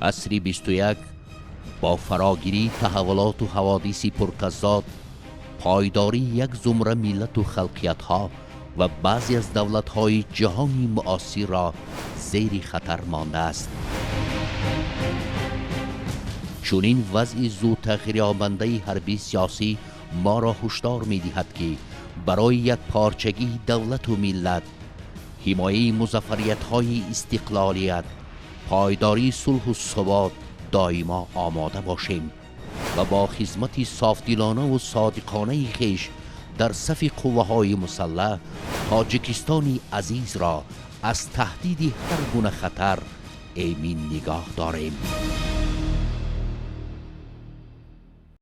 عصر 21 با فراگیری تحولات و حوادث پرتضاد، پایداری یک زمره ملت و خلقیت ها و بعضی از دولت های جهانی معاصر را زیر خطر مانده است. چون این وضع زود تغییر یابنده حربی سیاسی ما را هشدار می دهد که برای یک پارچگی دولت و ملت، حمایه مظفریت های استقلالیت، پایداری صلح و ثبات دائما آماده باشیم و با خدمت صافدلانه و صادقانه خویش در صف قوه های مسلح تاجیکستان عزیز را از تهدید هر گونه خطر ایمن نگاه داریم.